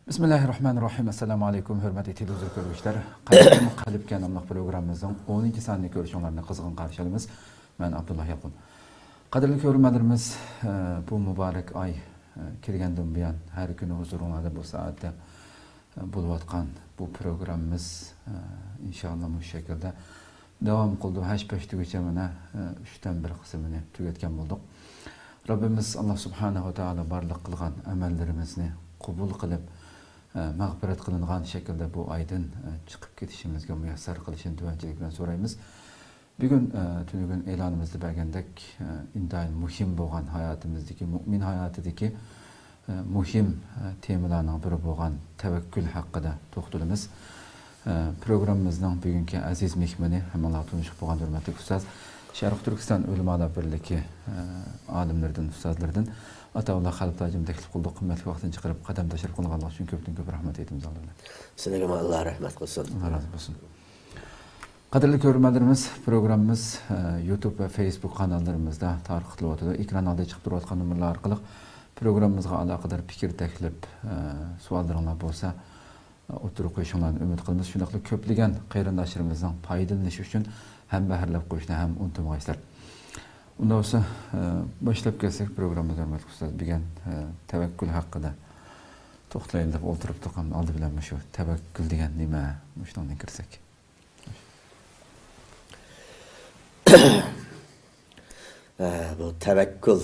Bismillahirrahmanirrahim. Assalamu alaikum, hürmetli televizyon görüşler. Qalbga namlıq programımızın 12 sonli görüşünlerini qızğın qarşı alımız. Ben Abdullah Yaqun. Qadrli görürmenlerimiz, bu mübarek ay kirgenden buyan her günü huzurunlarda bu saatte buluvatkan bu programımız inşallah bu şekilde devam kıldı. Haşpeşti geçemene 3'ten bir kısmını tüketken bulduk. Rabbimiz Allah Subhanahu wa Ta'ala barlıq kılgan amellerimizni kubul kılıp mağfiret kılıngan şekilde bu aydın çıkıp ketişimizge müyassar kılışını tüvençilik bilen sorayımız. Bugün tünügün elanımızda bergendek indayin muhim boğan hayatımızdaki, mümin hayatıdaki muhim temalarının biri boğan tevekkül hakkında toxtulumuz. Programımızdan bugünkü aziz mehmeni hem Allah tunuşup boğan hürmetli ustaz Şarkı Türkistan Ulemalar Birliği alimlerden, ustazlardan Ataullah Halip Tacım teklif kıldık. Kıymetli vaxtını çıkarıp kadem taşırıp kıldık. Allah için köpten köp rahmet eytimiz Allah'la. Sınırıma Allah rahmet kılsın. Allah razı olsun. Kadirli görürmelerimiz, programımız YouTube ve Facebook kanallarımızda tarıqtlı otudu. Ekran aldı çıkıp duruyatkan numaralar arkalık programımızga alakadar fikir teklip suallarınlar bolsa oturup koyuşunlarını ümit kılımız. Şundaklı köpligen kayrandaşlarımızdan paydalanışı üçün hem bahirlep koyuşuna hem unutmayızlar. Ondan olsa başlayıp gelsek programımız hürmetli ustaz bir tevekkül hakkında toxtlayın dep oturup toqan aldı bilen şu tevekkül degen nime muşdan kirsek. Bu tevekkül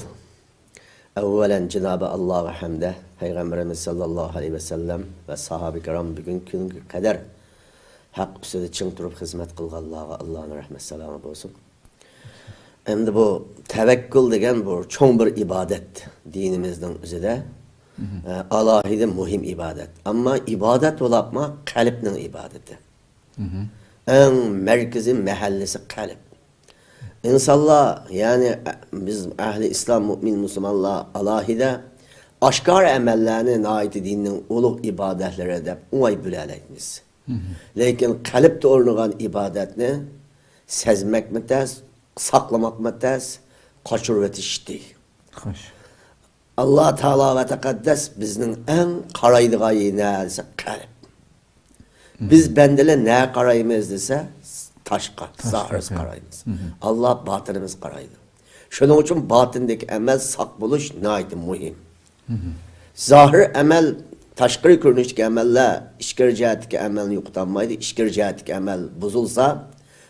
evvelen Cenab-ı Allah'a hamde Peygamberimiz sallallahu aleyhi ve sellem ve sahabe-i kiram bugünkü kadar hak üstüde çın durup hizmet kılganlığa Allah'ın rahmet selamı olsun. Hem de bu tevekkül degen bu çoğun bir ibadet dinimizden üzere. Alahide muhim ibadet. Ama ibadet olapma kalbinin ibadeti. En merkezi mahallesi kalp. İnsanlar yani biz ehli İslam mümin Müslümanlar alahide aşkar emellerine ait dinin uluq ibadetleri edip umay büleleyimiz. Lakin kalpte olunan ibadetini sezmek mi tez, saklamak mı tez, kaçırvet işti. Hoş. Allah Teala ve Tekaddes bizning en qaraydigan nesi kalp. Biz bendele ne qaraymiz dese taşqa, zahiriz qaraymiz. Allah batınımız qaraydı. Şunun için batındaki emel sak buluş naydı muhim. Zahir emel, taşqiri görünüşteki emeller, işkir cihetdeki emelini yoqtanmaydı. İşkir cihetdeki emel bozulsa,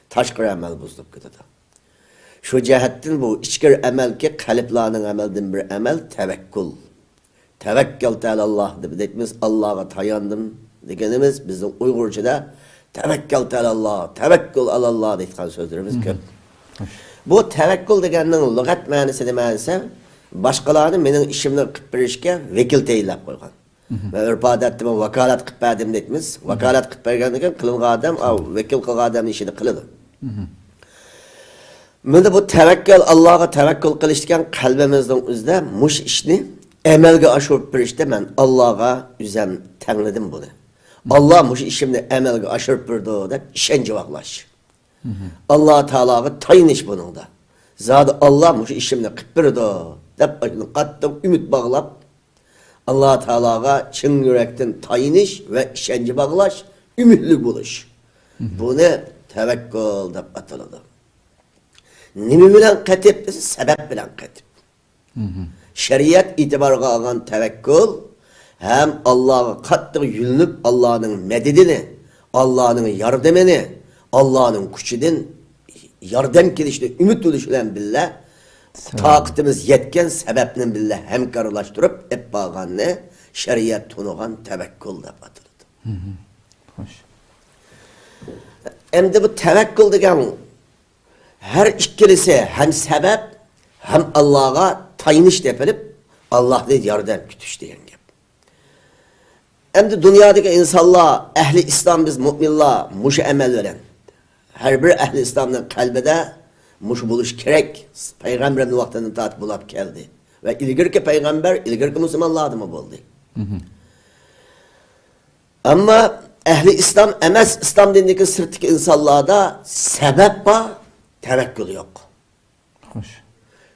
taşqiri emel bozulup gidiyor. Şu cihetten bu içkir emel ki kalplarının emelden bir emel tevekkül. Tevekkel tealallah dediğimiz Allah'a tayandım dediğimiz bizim Uygurca'da tevekkel tealallah, tevekkül alallah dediğimiz sözlerimiz köp. Bu tevekkül degenin lügat manisi demeyse başkalarının benim işimden kıpırışken vekil teyillap koygan. Ve ürpadet dedim vakalat kıpırdım dediğimiz vakalat kıpırgan kılınga adam vekil kılga adamın işini kılıdı. Mende bu tevekkül Allah'a tevekkül kılıştıkken kalbimizden üzde muş işini emelge aşırıp bir işte ben Allah'a üzem tenledim bunu. Allah muş işimde emelge aşırıp bir de işence vaklaş. Allah Teala'ya tayin iş bunun da. Zaten Allah muş işimde kıpır da dep kattım ümit bağlap Allah Teala'ya çın yürekten tayin iş ve işence bağlaş ümitli buluş. Bu ne? Tevekkül dep atıldı. Nimi bilen katip, sebep bilen katip. Şeriat itibarga algan tevekkül hem Allah'a kattığı yülünüp Allah'ın mededini, Allah'ın yardımını, Allah'ın küçüden yardım kilişini ümit oluşulan billah takitimiz yetken sebepinin billah hemkarlaştırıp hep bağlan ne? Şeriat tunugan tevekkül de batırdı. Hoş. Hem de bu tevekkül degen her ikilisi hem sebep hem Allah'a tayiniş yapılıp Allah'la yardım kütüş diyen gibi. Hem de dünyadaki insanlar, ehli İslam biz müminler muş emel veren. Her bir ehli İslam'ın kalbide muş buluş gerek. Peygamberin vaktinin taat bulup geldi. Ve ilgirki peygamber, ilgirki Müslümanlar adımı oldu. Ama ehli İslam emez İslam dinindeki sırtki insanlarda sebep var. Tevekkül yok. Hoş.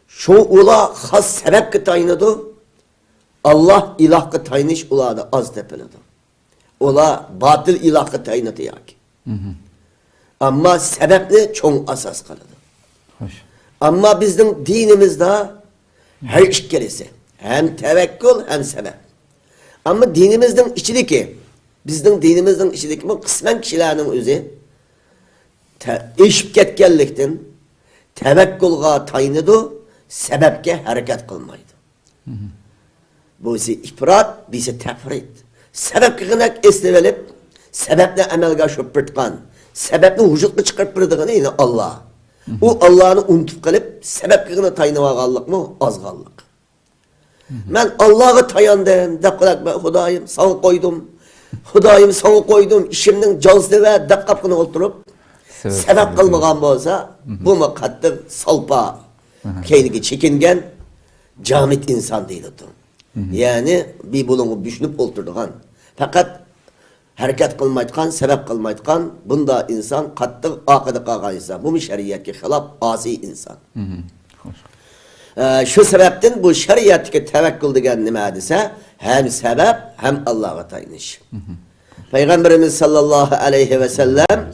Şu ula has sebep ki tayinadı. Allah ilahga tayinish ularda az tepiladi. Ular batıl ilahga tayinadi yoki. Amma sebepni çoğun asas qiladi. Xo'sh. Amma bizning dinimizde her ikkalisi hem tevekkül hem sebep. Ama dinimizden içideki, bizning dinimizden içideki bu kısmen kişilerin özü eşip ketkenlikten tevekkülga tayinidu, sebepke hareket kılmaydı. Bu ise ifrat, bu ise tefrit. Sebepke gınak esnevelip, sebeple emelga şöpürtkan, sebeple vücutlu çıkarıp bırdığı yine Allah. O Allah'ını unutup kalıp, sebepke gınak tayinavagallık mı? Azgallık. Ben Allah'a tayandım, dakikalık ben Hudayım sana koydum. Hudayım sana koydum, işimden cazdı ve dakikasını oturup, sebep kılmagan bolsa, bu mu kattık salpa, kendini çekingen, camit insan değil otur. Yani bir bulunu düşünüp oturduğun. Fakat hareket kılmaydıkan, sebep kılmaydıkan, bunda insan kattık akıda kalkan insan. Bu mu şeriatki hilaf, asi insan. Şu sebepten bu şeriattaki tevekkül degen nima dese, hem sebep hem Allah'a tayinish. Peygamberimiz sallallahu aleyhi ve sellem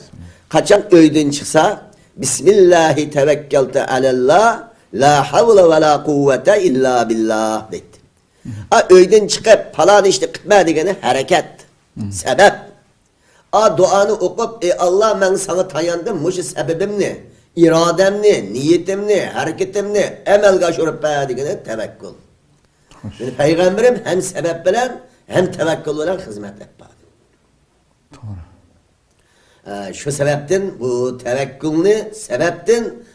kaçan öyden çıksa Bismillahi tevekkelte alallah la havle ve la kuvvete illa billah dedi. Öyden çıkıp falan işte gitme degeni hareket, sebep. Duanı okup Allah ben sana tayandım, muşu sebebim ne? İrademni, niyetimni, hareketimni emelga şurup degeni tevekkül. Yani Peygamberim hem sebep bilen hem tevekkül bilen hizmet yapmadı. Şu sebepten bu tevekkülni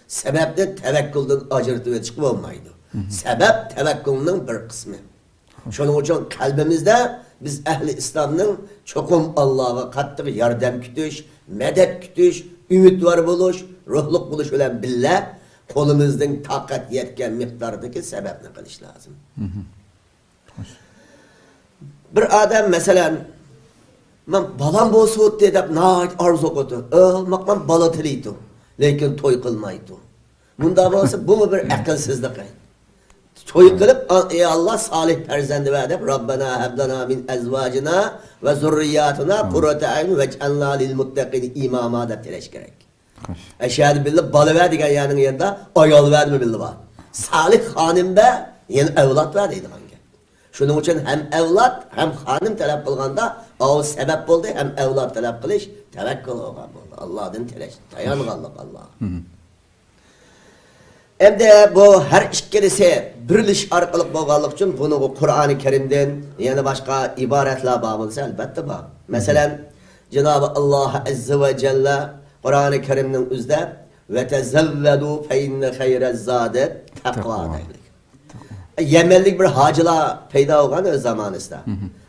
sebepten tevekkülden acırtıp çıkıp olmaydı. Sebep tevekkülünün bir kısmı. Şunun için kalbimizde biz ehli İslam'ın çokum Allah'a kattık yardım kütüş, medet kütüş, ümit var buluş, ruhluk buluş olan billah kolumuzdan takat yetken miktardaki sebepini kılış lazım. Bir adam mesela ben balam bolsa dedip nait arzu koydu. Ben bala tiliydi. Lekin toy kılmaydı. Bunda bolsa bu mu bir akılsızlık? Toy kılıp Allah salih perzendi verdi. Rabbena heblana min ezvacina ve zurriyatina kurrate ayun vec'alna lil muttaqin imama da tileş gerek. Eşhedü billah balı verdi gen yanının yanında ayol verdi mi billah var. Salih hanım be yani evlat verdiydi hangi. Şunun için hem evlat hem hanım talep kılganda o sebep oldu hem evlat talep kılış tevekkül olgan oldu. Allah'ın tileş dayanganlık Allah. Hem de bu her ikilisi birliş arkalık bolganlık için bunu Kur'an-ı Kerim'den yani başka ibaretler bağımlısı elbette var. Mesela Cenab-ı Allah Azze ve Celle Kur'an-ı Kerim'in üzde ve tezevvedu fe inne hayrez zade takva deylik. Yemenlik bir hacılar peyda olgan öz zamanında.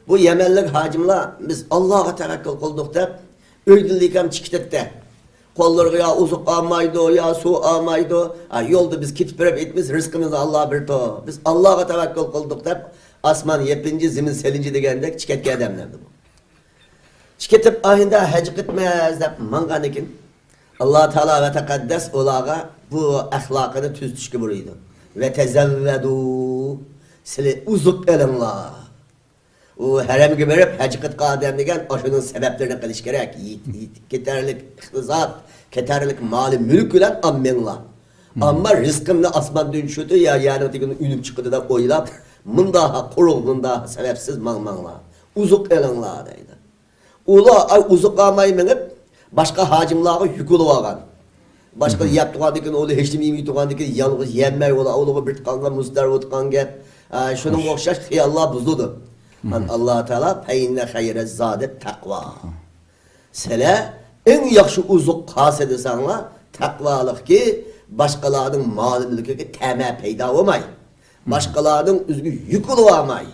Bu Yemenlik hacımlar biz Allah'a tevekkül kıldık deyip öldürlüyken çıktıkta. Kolları ya uzuk almaydı, ya su almaydı. Yolda biz kitip etmiş, rızkımızı Allah'a bir to. Biz Allah'a tevekkül kıldık deyip asman yepinci, zimin selinci degende çıketke edemlerdi bu. Çıketip ahinde hacı gitmez deyip manganikin. Allah Teala ve Tekaddes olağa bu ahlakını tüz düşkü buruydu. Ve tezevvedu sili uzuk elinla. O herem gibi verip hacı kıtka adem degen aşının sebeplerini kılış gerek. Keterlik ihtizat, keterlik mali mülk ile ammenla. Ama rızkımla asman dönüşüdü ya yani ötekinin ünüm çıkıdı da oylap mındaha kurul mındaha sebepsiz manmanla. Uzuk elinla deydi. Ula uzuk almayı menip başka hacimlağı yükülü ağan. Başka yaptığı dikin oğlu hiç mi tuğan dikin yalnız yenmey ola oğlu bir tıkanla muzdar otkan gep. Şunun okşaş hiyallah buzludu. Allah Teala feyinne hayrez zade takva. Sele en yaxşı uzuk kasedi sanla takvalık ki başkalarının malımlıkı ki temel peyda olmay. Başkalarının üzgü yük olmay.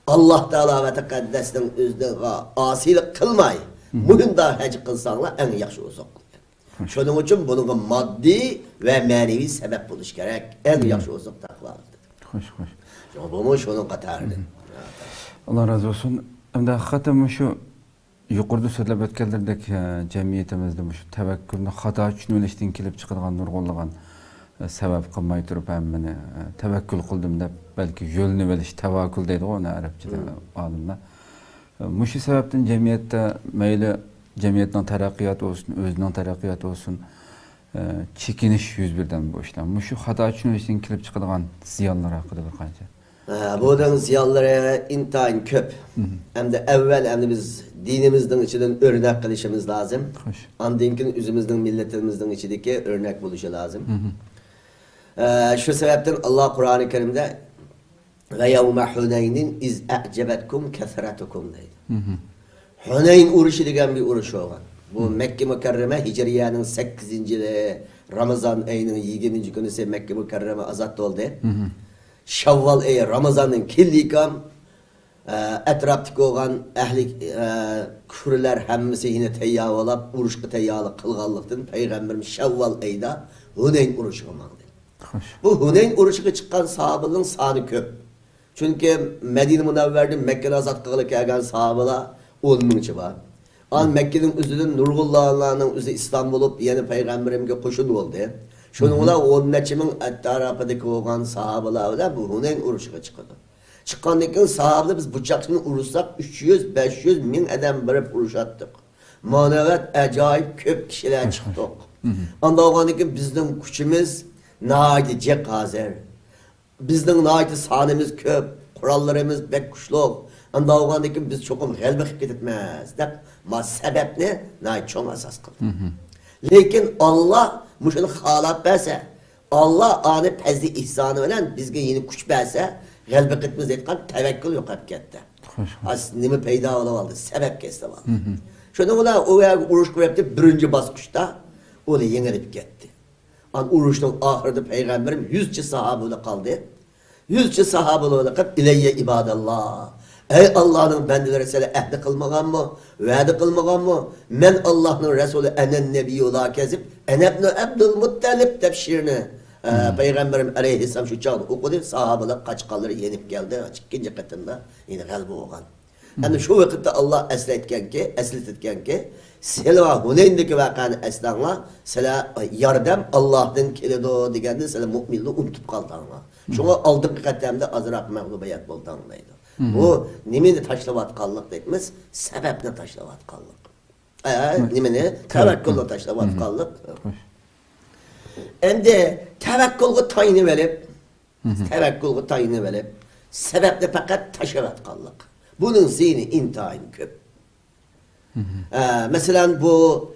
Allah Teala ve Tekaddes'in üzgü asilik kılmay. Muhimda hacı kılsanla en yaxşı uzuk. Şunun için bunun maddi ve manevi sebep buluş gerek. En yaxşı uzuk takvalık. Hoş hoş. Bu mu şunun katarını. Allah razı olsun. Hem hakikaten şu yukarıda söylep ötkenlerdeki cemiyetimizde şu tevekkülünü hata üçün öleşten kelip çıkılgan nurgulluğun sebep kılmay turup hem beni tevekkül kıldım da belki yolunu veriş tevakkül deydi o ne Arapçada alımda. Muşu sebepten cemiyette meyli cemiyetten terakkiyat olsun, özünün terakkiyat olsun, çekiniş 101'den bu işten. Muşu hata için için kilip çıkılan ziyanlar hakkında bir kanca. Buradan ziyanlara intayın köp. Hem de evvel hem de biz dinimizden içinden örnek kılışımız lazım. Hoş. Andinkin üzümüzden milletimizden içindeki örnek buluşu lazım. Şu sebepten Allah Kur'an-ı Kerim'de ve yevme Huneynin iz e'cebetkum keseretukum deydi. Huneyn uruşu degen bir uruş olan. Bu Mekke Mükerreme Hicriye'nin 8. Ramazan ayının 20. günü ise Mekke Mükerreme azat oldu. Şevval ayı Ramazan'ın killikam etrafdaki olan ehli küfürler hemmisi yine teyyar olup uruşku teyyarlık kılganlıktın Peygamberimiz Şevval ayda Huneyn uruşu olmalı. Bu Huneyn uruşuga çıkan sahabenin sanı köp. Çünkü Medine Münevver'de Mekke'de azat kılık gelgen sahabeler 10 mingçi var. An Mekke'nin üzerinde Nurgullah'ın üzeri İslam bulup yeni Peygamberimge koşun oldu. Şununla 10 neçimin tarafındaki olan sahabeler bu Huneyn uruşuga çıkıyordu. Çıkandıkken sahabeler biz bıçakını uruşsak 300-500 min eden birip uruşattık. Manevet acayip köp kişiler çıktık. Anda oğandıkken bizden küçümüz nâhaydi cek hazer. Bizden nâhaydi sanımız köp, kurallarımız bek kuşluk. Anda oğandıkken biz çokum gelbek gitmez. Ma sebep ne? Nâhaydi çoğun asas kıldı. Lekin Allah muşunu halap berse, Allah anı pezli ihsanı veren bizge yeni kuş berse, gelbek gitmez etken tevekkül yok hep gitti. As nimi peyda olavaldı, sebep kesti vardı. Şöyle o uruş kuvveti birinci baskışta onu yenilip gitti. An uruşun ahırda Peygamberim 100 sahabeyle kaldı. 100 sahabeyle kalıp ileyye ibadallah. Ey Allah'ın bendileri seni ehdi kılmagan mı? Vədi kılmagan mı? Men Allah'ın Resulü enen nebiyyü la kezip enebnu Abdülmuttalib tebşirini Peygamberim aleyhisselam şu çağda okudu. Sahabeler kaç kalır yenip geldi. İkinci katında yine kalbi olan. Yani şu vakitte Allah esletken ki Selva Huneyn'deki vakanı esnanla sela yardım Allah'tan kelido digende sela mu'minliği unutup kaldı anla. Şuna aldık katemde azrak mağlubiyet buldu anlaydı. Bu nimini taşlavatkallık dediğimiz sebepne taşlavatkallık. Nimini tevekkülle taşlavatkallık. Hem de tevekkülü tayini verip sebeple fakat taşlavatkallık. Bunun zihni intihayın köp. Mesela bu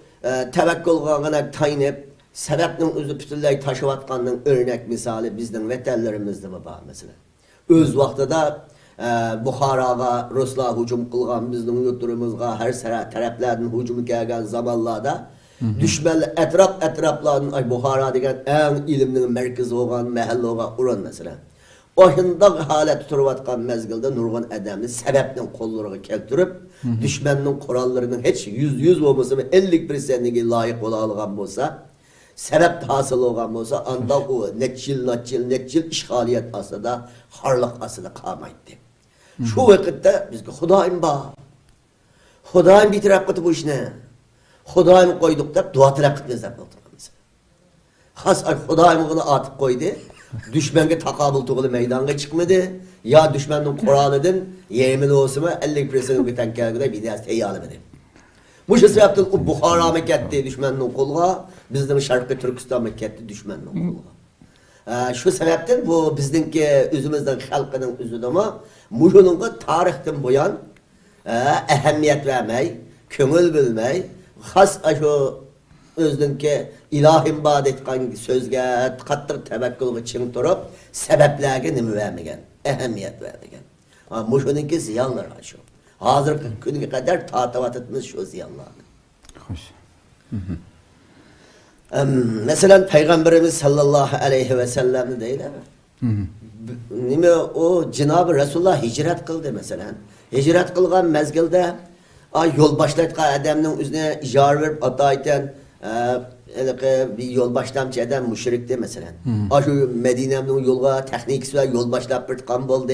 tevekkül kılgana tayinip sebepnin özü bütünlüğü taşıvatkanın örnek misali bizden vetellerimizde baba mesela. Öz vaxtıda Buxarağa Ruslar hücum kılgan bizden yurtlarımızga her taraflardan hücum gelgen zamanlarda düşmanlar etraflardan Buxara degen en ilimnin merkezi olan mahalle olan uran mesela. Oyunda halet tutuvatkan mezgilde nurgun edemli sebepten kollarını keltirip düşmanın kurallarının hiç yüz olmasa ve 50%'ine layık olan olsa sebep hasıl olan olsa anda o netçil işgaliyet asada harlık asada kalmaydı. Şu vakitte biz Hudayim bir terakkatı bu iş ne? Hudayim koyduk da dua terakkatımız yapıldı mesela. Has Hudayim onu atıp koydu. Düşmenge takabül tuğulu meydana çıkmadı. Ya düşmanın Kur'an'ın yemin olsun 50% biten kelgide bir ders teyyarlı benim. Bu şey sebepten o Bukhara meketti düşmanın koluna, bizden Şarkı Türkistan meketti düşmanın koluna. Şu sebepten bu bizdeki özümüzden halkının özüdü ama muşunun tarihten boyan ehemmiyet vermey, köngül bilmey, has şu özdünki ilahim bad etken sözge, kattır tevekkülü için durup sebeplerine nimi vermegen, ehemmiyet vermegen. Ama muşununki ziyanlar şu. Hazır gününe kadar tatavat etmiş şu ziyanlar. Hoş. Mesela Peygamberimiz sallallahu aleyhi ve sellem değil mi? Nimi o Cenab-ı Resulullah hicret kıldı mesela. Hicret kılgan mezgilde yol başlatkan adamın üzerine jar verip atayten bir yol başlamçı adam müşrikti mesela. Şu Medine'nin yolga teknik süre yol başlap bir kan oldu.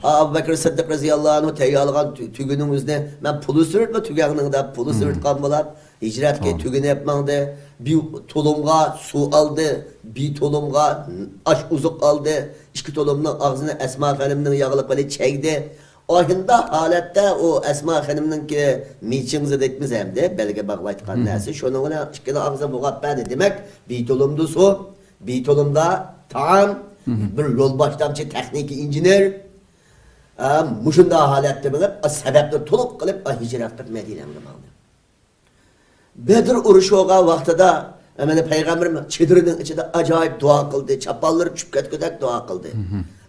Abu Bakr Sıddık radıyallahu anh teyyalıgan tügünümüzde ben pulu sürtme tügününde pulu sürtkan bular. Hicretke tügünü yapmandı. Bir tulumga su aldı. Bir tulumga aş uzuk aldı. İki tulumdan ağzına Esma Hanım'ın yağlı böyle çekti. Ahında halette o Esma Hanım'ın ki miçimizi dekmiz hem de belge bağlaytıkan nesi. Şununla işkili ağzına buğap beni demek. Bir tulumdu su. Bir tulumda taam. Bir yol başlamcı teknik injiner. Muşunda halette bilip sebepli tulup kılıp hicretlik Medine'ye aldı. Bedir uruşu oğa vaxtıda hemen Peygamberim çedirinin içinde acayip dua kıldı. Çapalları çüpket dua kıldı.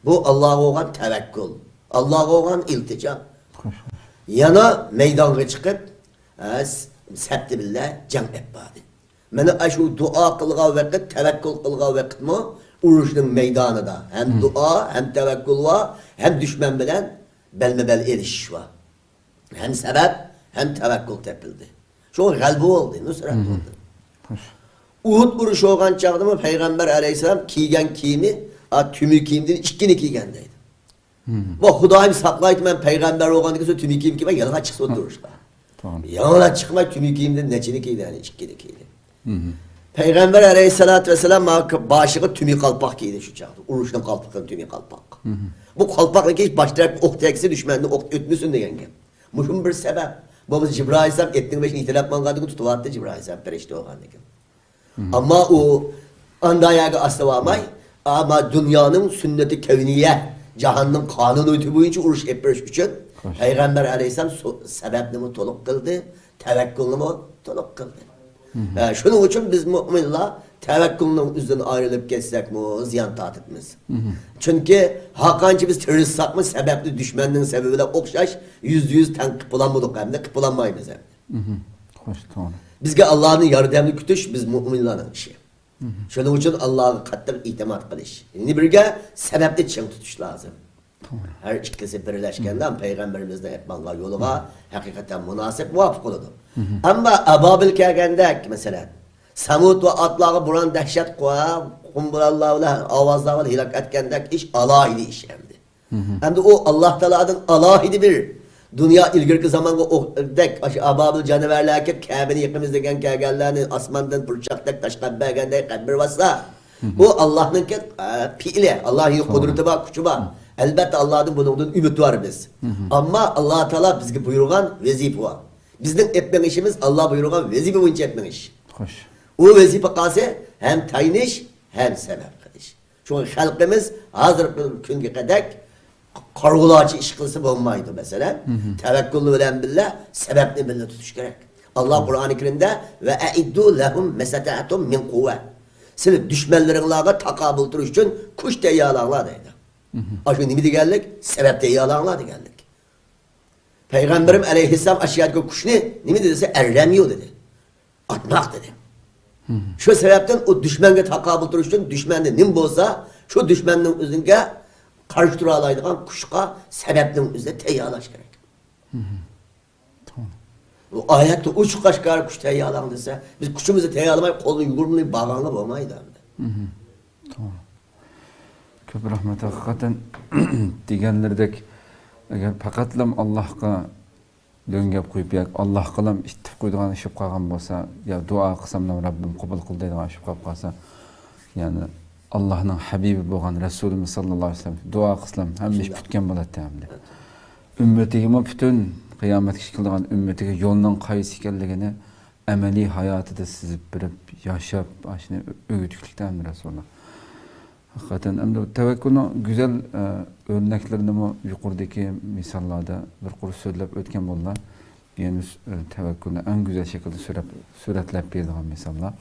Bu Allah'a olan tevekkül. Allah'a olan iltica. Yana meydana çıkıp septi billah cem etmedi. Mene şu dua kılga vakit, tevekkül kılga vakit mi? Uruşun meydanında. Hem dua, hem tevekkül var, hem düşman bilen belmebel erişiş var. Hem sebep, hem tevekkül tepildi. Şu galbi oldu, nusret oldu. Uhud vuruşu olan çağda mı Peygamber aleyhisselam kiygen kiyimi, tümü kiyimden içkini kiygendeydi. Bu Hudayim saklaydı ben Peygamber olan dikisi tümü kiyim kiyime yanına çıksa oturuşlar. Yanına çıkma tümü kiyimden neçini kiydi yani içkini kiydi. Peygamber aleyhissalatü vesselam başığı tümü kalpak giydi şu çağda. Uruştan kalpakın tümü kalpak. Bu kalpakla hiç başta ok teksi düşmende ok ötmüsün de yenge. Muşum bir sebep. Babası Cibril Aleyhisselam ettiğin beşin ihtilaf mangadığı tutuvattı Cibril Aleyhisselam perişte o halde. Ama o andayağı aslavamay ama dünyanın sünneti kevniye cahannın kanunu ötü boyunca uruş etmeniş için Peygamber Aleyhisselam sebepini toluk kıldı, tevekkülünü toluk kıldı. Şunun için biz müminler tevekkülünün üzerinden ayrılıp geçsek mi ziyan tatitimiz. Çünkü hakancı biz teröristsak mı sebepli düşmanın sebebiyle okşaş %100 ten kıpılanmadık hem de kıpılanmayız hem de. Hoş, tamam. Bizge Allah'ın yardımını kütüş biz müminlerin işi. Şunun için Allah'a katır itimat kılış. Şimdi birge sebepli çın tutuş lazım. Her ikisi birleşkenden Peygamberimizden etmanlar yoluna hakikaten münasip muvafık oldu. Ama Ababil kergendek mesela Samut ve atlağı buran dehşet koya kumburallarla avazlarla hilak etkendek iş alahidi iş hemdi. Hem de o Allah Teala'nın alahidi bir dünya ilgirki zamanı o dek Ababil canavarlar ki Kabe'ni yıkımızdaki kergenlerini asmandan pırçaktak taşkan belgendek kadbir vasa. Bu Allah'ın ki fiili, Allah'ın kudreti var, gücü var. Elbette Allah'ın bunun ümit var biz. Ama Allah Teala bizge buyurgan vezife var. Bizden etmen işimiz Allah buyurgan vezife boyunca etmen iş. Hoş. O vezife kalsa hem tayiniş hem sebep kılış. Çünkü halkımız hazır günge kadar kargılaçı iş kılsa olmaydı mesela. Tevekkülü bilen billah, sebepli billah tutuş gerek. Allah Kur'an-ı Kerim'de ve eiddu lehum mesatatum min kuvve. Senin düşmanlarınla takabül duruş için kuş teyyalanlar dedi. Aşkın neydi geldik? Sebep teyyalanlar da geldik. Peygamberim aleyhisselam aşağıdaki kuş ne dediyse erremiyor dedi. Atmak dedi. Şu sebepten o düşmana takabül duruş için düşmanı nim bolsa şu düşmanın üzerinde karşı duralaydıgan kuşka sebeplerin üzerinde teyyalaş gerek. O ayette uç kaşkar kuş teyyalan dese biz kuşumuzu teyyalamayıp kolunu yugurmayıp bağlanıp olmaydı. Tamam. Köp rahmet hakikaten deganlardek agar faqatlam Allohga döngep qo'yib yak Allohga ham ittif qo'ydigan ishib qolgan bo'lsa yo duo qilsam ham Rabbim qabul qil deydigan ishib qolib qolsa ya'ni Allohning habibi bo'lgan Rasulimiz sallallohu alayhi vasallam duo qilsam hamma ish bitgan bo'ladi hamda. Ummatiga butun qiyomatga qildigan ummatiga yo'lning qaysi ekanligini amaliy hayotida sizib bilib yashab shuni o'g'itlikdan Rasululloh. Hakikaten hem de tevekkülün güzel örneklerini yukarıdaki misallarda bir kuru söyleyip ötken bollar. Yani tevekkülünü en güzel şekilde suretlep berdiğin misallar.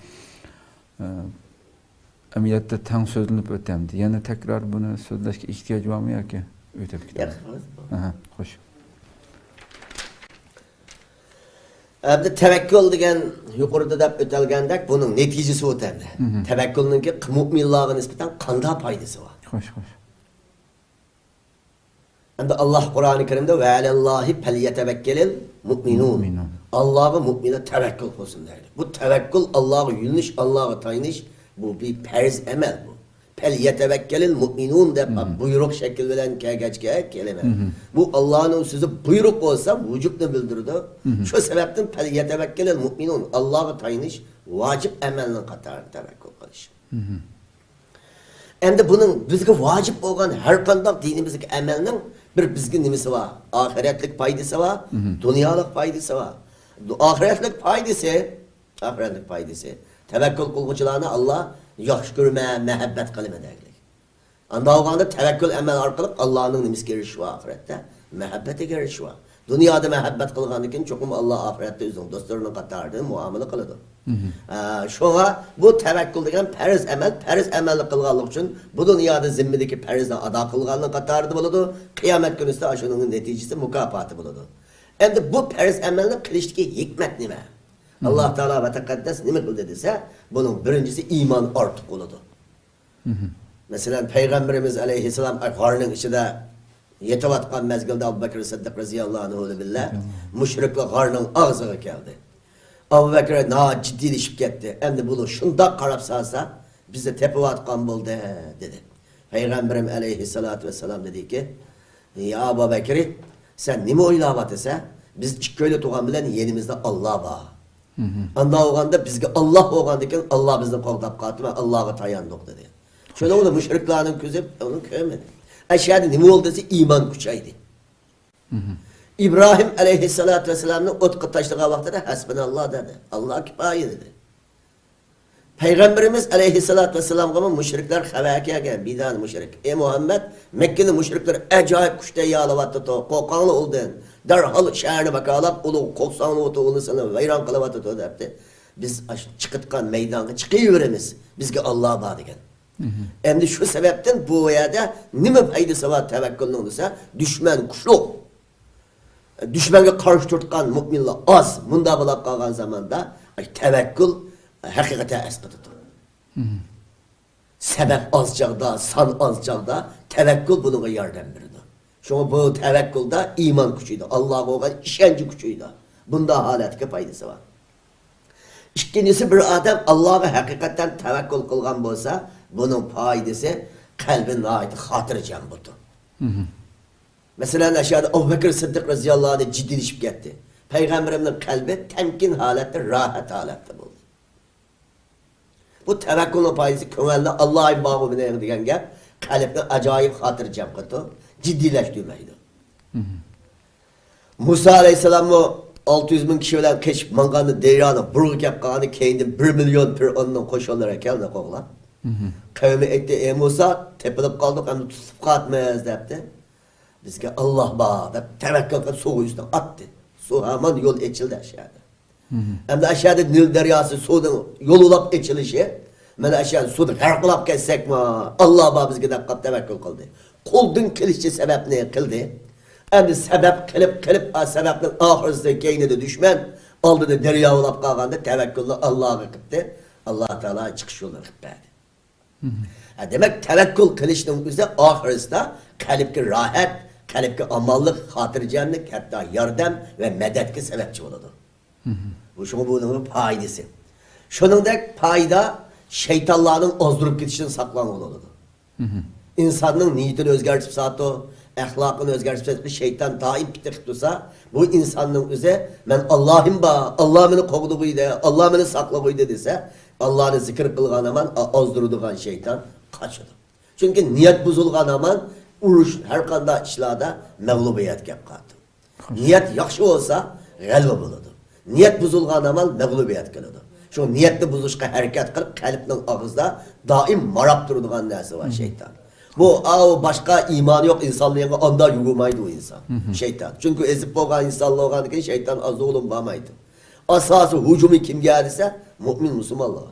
Emniyette ten sözlenip ötemdi. Yani tekrar bunu sözleşke ihtiyacı var mı ya ki? Ötep gidelim. Hoş. Abda tevekkül degen yukarıda da ötelgendek bunun neticesi o temde. Tevekkülünün ki müminliğe nispeten kanda faydası var. Hoş hoş. Hem de Allah Kur'an-ı Kerim'de ve alallahi felyetevekkelil mu'minun. Allah'a mümine tevekkül olsun derdi. Bu tevekkül Allah'a yöneliş, Allah'a tayiniş bu bir perz emel bu. fel yetevekkelil mu'minun deb buyruk şekil bilen kelgechke kelime. Bu Allah'ın sözü buyruk olsa vücubni bildirdi. Şu sebepten fel yetevekkelil mu'minun Allah'a tayinish vacip amelning qatorida tavakkul qilish. Endi bunun bizga vacip bo'lgan har qanday dinimizdagi amelning bir bizga nimasi bor? Ahiretlik foydasi bor, dunyolik foydasi bor. Ahiretlik foydasi tevekkül qiluvchilarni Allah yaxshi ko'rma, muhabbat qilma deglik. Anda olganda tevekkül amel orqali Allah'ın nimasiga erishish oxiratda, muhabbatiga erishish. Dunyoda muhabbat qilgandan keyin cho'qim Allah oxiratda o'zining do'stlarining qatorida muomala qiladi. Şoğa bu tevekkül degan farz amalni qilganlik uchun bu dunyoda zimmidagi farzni ado qilganlik qatorida bo'ladi. Qiyomat kunida shuning natijasi mukofoti bo'ladi. Endi bu farz amalni qilishdagi hikmat nima? Allah Teala ve Tekaddes nima qildi desa, bunun birincisi iman ortiq bo'ladi. Mesela Peygamberimiz Aleyhisselam g'orning ichida yetayotgan mezgilda Abu Bakr Siddiq radhiyallohu anhu billah mushriklar g'orning og'ziga keldi. Abu Bakr ciddiyleşip gitti. Endi bunu şunda qarab salsa bize tepiyotgan bo'ldi dedi. Peygamberim Aleyhisselatü vesselam dedi ki, ya Abu Bakr sen nima o'ylayapsan? Biz ikki o'yla tuğan bilen yenimizde Allah var. Anda olganda bizge Allah olgandan Allah bizni qo'llab qoldi va Allohga tayandik dedi. Şöyle oldu müşriklarning ko'zi onu ko'rmadi. Aşağıda nima oldu desa iman kuchaydi. İbrahim aleyhissalatü vesselam'ın o'tqa tashlagan vaqtida hasbunalloh dedi. Allah kifoya dedi. Peygamberimiz aleyhissalatü vesselam'a müşrikler xabar kelgan, bidan müşrik. Ey Muhammed, Mekke'nin müşrikler acayip kuchda yalavatdi to, qo'rqonli o'ldin. Darhol shaharni bakalab, ulu qo'qsonli o'tug'ini vayron qilyapti to debdi. Biz chiqitgan maydonga chiqaveramiz. Bizga Alloh bor degan. Endi shu sababdan bu yerda nima foydasi bor tavakkulning desa, dushman kuchli. Düşmanga qarshi turgan mu'minlar az. Bunda bo'lib qolgan zamonda tavakkul haqiqatan asqatadi. Sebep az chaqda, son az chaqda tavakkul bunga yordam beradi. Şuna bu tavakkulda iman kuchuydi. Allohga bo'lgan ishonch kuchuydi. Bunda holatga foydasi bor. İkincisi bir adam Allohga haqiqatan tavakkul qilgan bo'lsa, buning foydasi qalbini xotirjam bo'ladi. Mesela aşağıda Abu Bakr Siddiq radhiyallohu anh ciddiyleşip gitti. Peygamberimizin kalbi temkin halette, rahat halette buldu. Bu tevekkulun faydası kömelde Allah'ın bağı bine degan gap, kalbini acayip hatırcam kıtı, ciddileştirmeydi. Musa aleyhisselam'ı 600 bin kişi bilen keçip manganı deryana buruk yapkanı keyinde 1 milyon bir onun koşullara geldi koğla. Kavmi etti, ey Musa tepilip kaldık hem de tutup katmayız depti. Bizge Allah bağda tevekkül kılıp su üstüne attı. Su hemen yol açıldı aşağıda. Hem de aşağıda Nil deryası sudan yol olup açılışı. Ben aşağıda suda herkulap kessek mi? Allah bağ bizge de tevekkül kıldı. Kuldun kilişçi sebep ne kıldı? Hem de sebep kılıp sebepten ahirinde geynede düşman. Aldı da derya olup kalkanda tevekkülle Allah'a kıptı. Allah Teala çıkış yolunu kıptı. Demek tevekkül kılışının üzere ahirinde kalpki rahat, kalpki amallık, hatırcanlık, hatta yardım ve medetki sebepçi oladı. Bu şunu bunun faydası. Şunun da fayda şeytanların ozdurup gidişini saklanmalı oladı. İnsanın niyetini özgertip sattı, ahlakını özgertip sattı, şeytan daim bitirip dursa, bu insanın üzere ben Allah'ım ba, Allah beni kovdu buydu, Allah beni sakla buydu dese, Allah'ını zikir kılgan aman, ozdurduğun şeytan kaçırdı. Çünkü niyet bozulgan aman, uruş her kanda işlerde mağlubiyet kapkadı. Niyet yaxşı olsa g'alaba bo'ladi. Niyet bozulgan amal mağlubiyet keladi. Şu niyetni buzishga harakat qilib qalbning og'zida doim marab turadigan narsa var şeytan. Bu başka iman yok insonlarga onda yurmaydi o insan. Şeytan. Çünkü ezib bo'lgan insonlar olgandan keyin şeytan azolum bo'lmaydi. Asası hücumu kimga desa mu'min musulmonlar.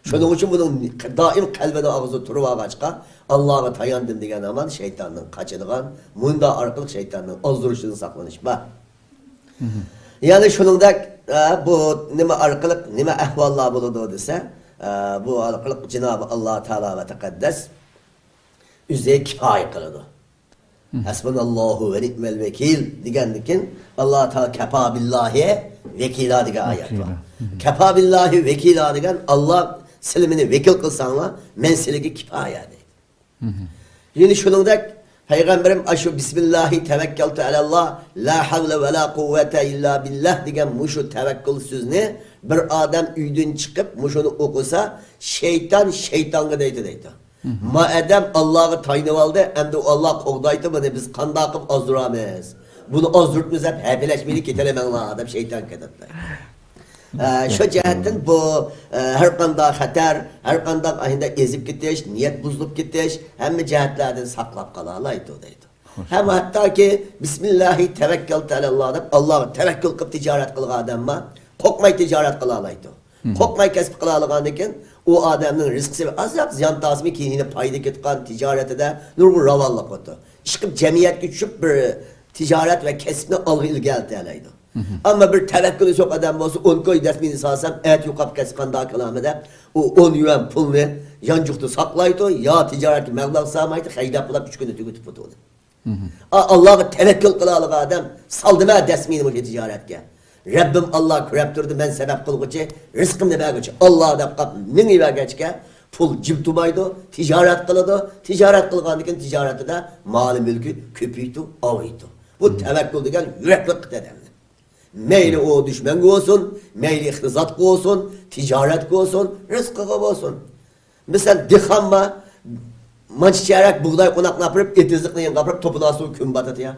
Şunun için bunun daim kalbine ağzı turup ağaçka Allah'a tayandım degan aman şeytanın kaçırgan, bunda arkalık şeytanın ozduruşunu saklanış var. Yani şunun da bu nime arkalık, nime ehvallah buludu dese, bu arkalık Cenab-ı Allah Teala ve Tekaddes üzeye kifayet kılıdı. Hasbunallahu ve ni'mel vekil degandikin Allah Teala kefa billahi vekila degan ayet var. Kefa billahi vekila degan Allah silimini vekil kılsanlar men siligi kifaya deydi. Yine şunundaki Peygamberim aşu Bismillahi tevekkeltu alallah la havle ve la kuvvete illa billah degan muşu tevekkül sözünü bir adam üydün çıkıp muşunu okusa şeytanga deydi. Ma adam Allah'ı taynıp aldı hem de Allah qoğdaydı bunu biz qandaqıp azdıramız. Bunu azdırtmız hep hepileşmeli ketelemen la adam şeytan kedatlar. Şu cihetten bu her qandaq xatar, her qandaq ahında ezip gitiş, niyet buzulup gitiş, hem cihetlerden saklap qalalaydı deydi. Hem hatta ki Bismillahi tevekkeltu alallah deb Allah'a tevekkül qilib ticaret qilgan adamma qo'rqmay ticaret qilalaydi. Qo'rqmay kasb qilagan ekan o adamning rizqi azab ziyon tasmi keyinini payda ketgan ticaretide nurgul ravallık oldu. Çıkıp cemiyetga tushib bir ticaret ve kesbni algı ilgeldi alaydı. Ama bir tevekkülü çok adam olsa 10 koy desmini salsam et yuqab keskan da kılamada o 10 yuan pulunu yancuktu saklaydı ya ticareti meblağ sağmaydı haydap bulap 3 günde tüketip oturdu. Allah'a tevekkül kılalık adam saldıma desmini bu ticaretke. Rabbim Allah kuraptırdı ben sebep kılgıcı rızkımda vergıcı Allah'a da kap mini vergıcı pul cip tubaydı ticaret kılıdı ticaret kılgandıkken ticareti de malı mülkü köpüydü avıydı. Bu tevekkül degen yüreklik dedemdi. Meyli o düşmen olsun, meyli ihtizat olsun, ticaret olsun, rızkı olsun. Mesela dikhanma, mançiçerek buğday konak napırıp, etizlikle yen kapırıp, topuna su küm batıtı ya.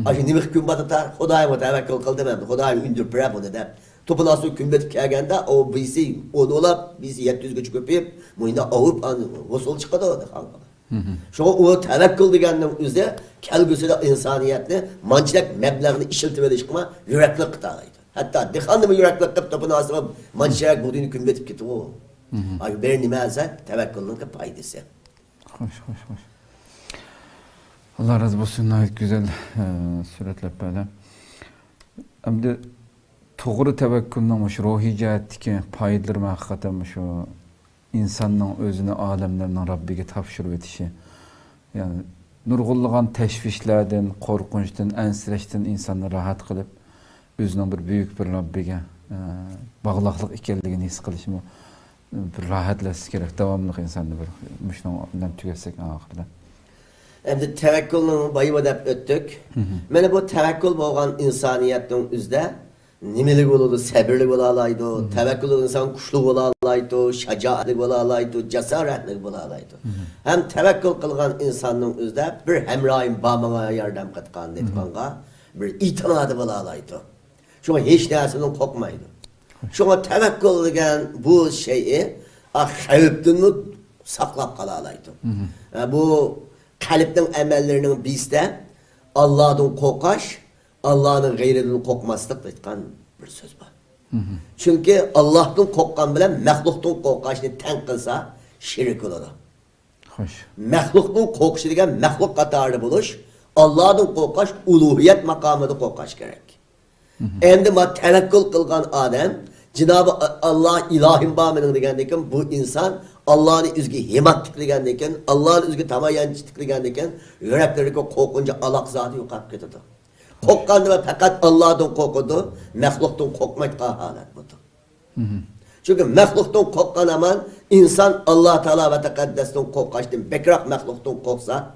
Aşı nimik küm batıta, Xudayımı tevekkül kıldım hem de, Xudayımı ündür pire bunu der. Topuna su küm betip kelgende, o birisi onu olap, birisi 700 güç köpeyip, muyunda avup, usul çıkadı o dikhanma. Şu o tevekkül deganning o'zi kelgusida insoniyatni manchilik mablag'ini ishiltib berishga yuraklik qitalaydi. Hatto dehqonni yuraklik qilib topini asib manchilik budini kunbetib ketdi u. Ay bir nima esa tevekkulning foydasi. Hoş. Allah razı olsun gayet güzel suretlep böyle. Hem de to'g'ri tevekkülning şu ruhiy jihatdagi foydalari haqiqatan şu insanın özünü alemlerinin Rabbiga topshirib etishi. Yani nurg'unlagan teşvişlerden, korkunçtan, ensirashdan insonni rahat qilib, özünün bir büyük bir Rabbiga bağlaqlıq ekanligini his qilishi bir rahatlash kerak. Davamlı insonni bir muşdan bilan tugatsak oxirida. Endi tevekkülning bayıma deb o'tdik. Mana bu tevekkül bo'lgan insoniyatning o'zida nimelik bo'ladi, sabrli bo'la oladi, tevekkül inson kuchli bo'la oladi, shajoatli bo'la oladi, jasoratli bo'la oladi. Ham tevekkül qilgan insonning o'zida bir hamrohim bormanga yordam qilgan deyotganga bir itoati bo'la oladi. Shunga hech narsadan qo'rqmaydi. Shunga tevekkül degan bu şeyi xavfdan saqlab qola oladi. Bu qalbning amallarının bizde Allah'dan qo'rqash, Allah'ın g'ayridan qo'rqmaslik deyotgan bir söz var. Çünkü Allah'tan qo'rqqan bilan maxluqdan qo'rqashni teng qilsa shirik bo'ladi. Xo'sh. Maxluqdan qo'rqish degan maxluq qatori bo'lish, Allah'dan qo'rqash uluhiyat maqomida qo'rqash kerak. Endi ma tevekkül qilgan odam Cenab-ı Allah ilahim bağımının degandeken bu insan Allah'ın üzgü himat tıkligandeken, Allah'ın üzgü tamayancı tıkligandeken yüreklerindeki korkunca alak zatı yukarı gidiyordu. Korkkandı ve fakat Allah'tan korkudu, mehluktan korkmakta halet budur. Çünkü mehluktan korkan aman insan Allah Teala ve Tekaddesten korkaçtın, bekrak mehluktan korksa,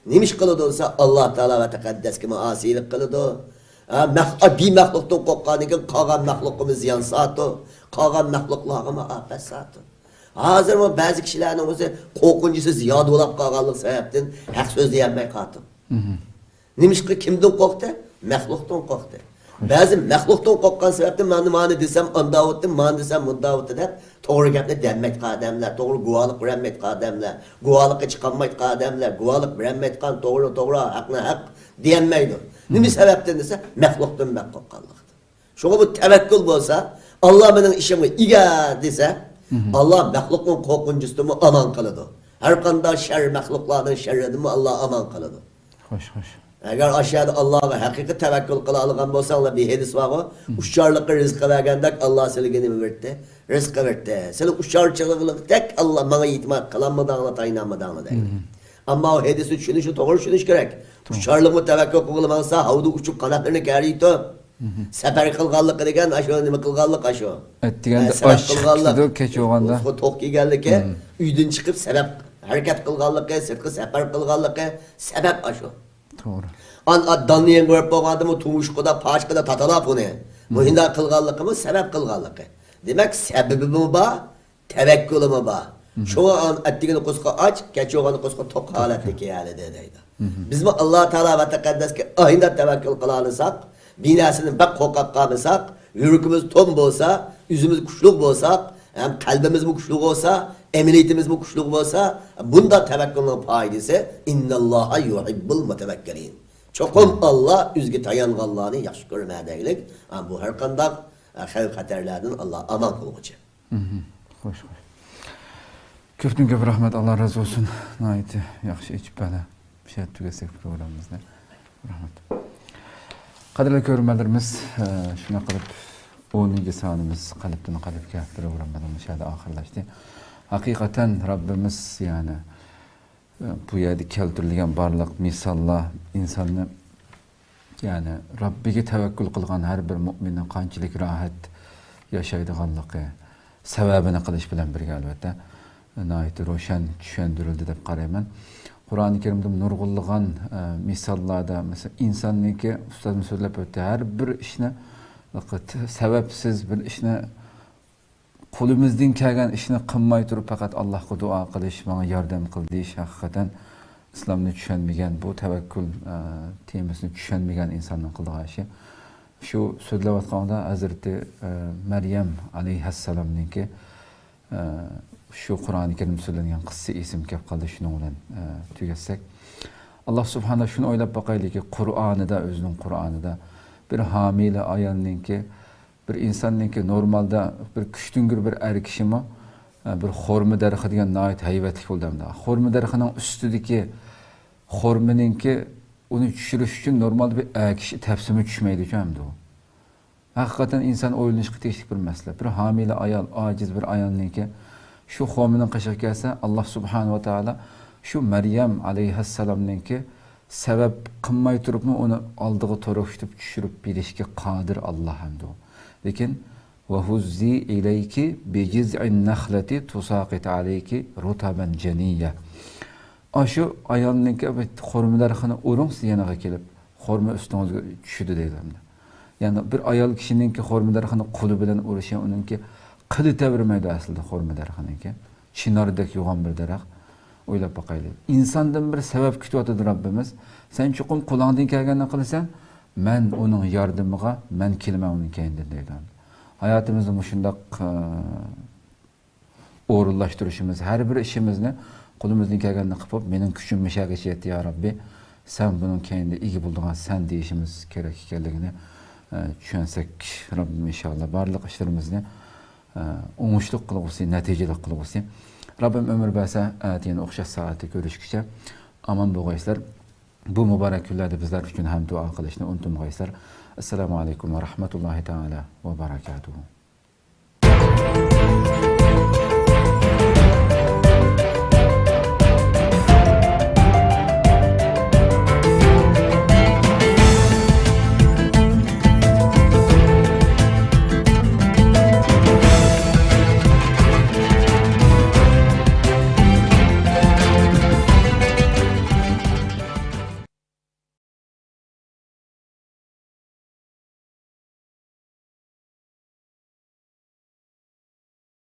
neymiş kılıdı olsa Allah Teala ve Tekaddes kimi asilik kılıdı. Bir məxluqdan qoqqanıqın qağan məxluqımız yansatı, qağan məxluqlarımı afət satı. Hazır mı bazı kişilərin özü qorquncusu ziyadı olaq qağanlıq səbəbdən haq söz deyənmək qatı. Neymiş ki kimdən qorqdu? Məxluqdan qorqdu. Bazı məxluqdan qoqqan səbəbdən mən mani desəm andavutdu, mani desəm mundavutdu deyib doğru gəpni dənmək qadəmlər, doğru guvalıq verənmək qadəmlər, guvalıqı çıxanmək qadəmlər, guvalıq verənmək qan doğru, haqna haq deyənməkdir. Nimi sebepten ise məxluqdan məxluq qallıqdır. Şuna bu tevekkül olsa, Allah benim işimi iga dese, Allah məxluqun korkuncusumu aman kılıdı. Her qanda şer məxluqlardan şerredimi Allah aman kılıdı. Hoş. Eğer aşağıda Allah'a hakiki tevekkül kılalıgan bolsanla bir hadis var o, uçarlıkı rızkı vergendek Allah seni genimi verdi, rızkı verdi. Seni uçarçılıklık tek Allah bana itimat kılanmadan taynanmadan değil. Ama o hadisi şu doğru düşünüş gerek. Uçarlığımı tevekkül kılmansa havada uçup kanatlarını geriydi. Sefer kılgallık degen aşağı nime kılgallık aşağı. Ettigende aşık tutup keç oğanda. O toki geldi ki üydün çıkıp sebep harakat qilganligi, sirtqi safar qilganligi sabab aşu. To'g'ri. Addanni yengib bo'lgandimi, tumushqida, pashqida tatalab uni. Muhinda qilganligimi sabab qilganligi. Demak, sababi bor, tavakkuli bor. Şoğa an ettiğini kusqa aç, geçoğanı kusqa tok haletdeki hali deydi. Biz mi Allah Teala ve Tekaddes ki ayında tevekkül kılanırsak, binasını bak kokap kalırsak, yürükümüz tom olsa, yüzümüz kuşluk olsa, hem kalbimiz bu kuşluk olsa, emniyetimiz bu kuşluk olsa, bunda tevekkülün faydası innallaha yuhibbul mutevekkilin. Çokum Allah üzgü tayanğanlarını yaxşı görmədəylik. Bu her kandak xevf xatarlardan Allah aman kılgıcı. Xoş, xoş. Köptün köp rahmet, Allah razı olsun. Naiti yaxşı içip böyle bir şey tügesek programımızda. Rahmet. Kadirli görürmelerimiz, şuna kalıp 10. sanimiz kalıptın kalıpke programımızın müşahede ahırlaştı. Hakikaten Rabbimiz yani bu yerde keltirilgen barlık misallar insanı yani Rabbiga tevekkül kılgan her bir müminin qanchalik rahat yaşaydiganligi sebebini qilish bilan birga albatta nayt ro'shan tushundirildi deb qarayman. Qur'oni Karimda nurg'ulg'an misollarda mesela insonniki ustozimiz so'zlab o'tdi, har bir ishni sababsiz bir ishni qo'limizdan kelgan ishni qilmay turib faqat Allohga duo qilish, menga yordam qil deyish hakikaten İslam'ni tushunmagan, bu tevekkül temasini tushunmagan insonning qilgan ishi. Shu so'zlayotganda Hazrati Maryam alayhissalomningki şu Kur'an-ı Kerim söylengen qissa esim kelib qoldi, shuning bilan tugatsak. Allah subhanahu shuni o'ylab boqaylikki, Qur'onida, o'zining Qur'onida bir hamile ayolningki, bir insonningki normalda bir kuchtungur bir er kishimi bir xurma darxi degan nihoyat haybatli bo'ldimda. Xurma darxining ustidagi xurmaninki uni tushirish uchun normalda bir kishi tafsimi tushmaydi ekanmi bu. Hakikaten insan o'ylanishga tegishli bir masala. Bir hamile ayol, ojiz bir ayolningki şu xurmaning qishiq kelsa, Allah subhanahu va taala şu Maryam alayhissalomningki sabab qilmay turibmi uni oldiga to'rqitib tushirib berishga qodir Allah hamdu. Lekin وَهُزِّي إِلَيْكِ بِجِزْعِ النَّخْلَةِ تُسَاقِطْ عَلَيْكِ رُطَبًا جَنِيًّا. Aşı ayolninki xurmalarını urung yanıga kelib, xurma üstüngizga tushdi deydi. Yani bir ayol kishininki xurmalarını qo'li bilan urishi uninki qili tavirmaydi aslida xurmalarıniki. Chinordek yo'g'on bir daraxt. O'ylab boqaylik. İnsandan bir sabab kutyapti Rabbimiz. Sen chuqum qo'lingdan kelganini qilsan, men uning yordamiga men kelman uning keyindan deydi. Hayatımızı şundak o'rinlashtirishimiz, her bir ishimizni qo'limizdan kelganini qilib, mening kuchim mishaga yetdi ya Rabbi, sen bunun keyinda ega bo'ldigan sen deyishimiz kerak ekanligini tushunsak, Rabbim inshaalloh barliq ishlarimizni o'ngishli qilib olsin, natijali qilib olsin. Rabbim ömür bersa, yana o'xshash soatda ko'rishguncha aman bo'lgaysizlar. Bu muborak kunlarda bizlar uchun ham duo qilishni unutmaysizlar. Assalomu alaykum va rahmatullohi taala va barakatuh.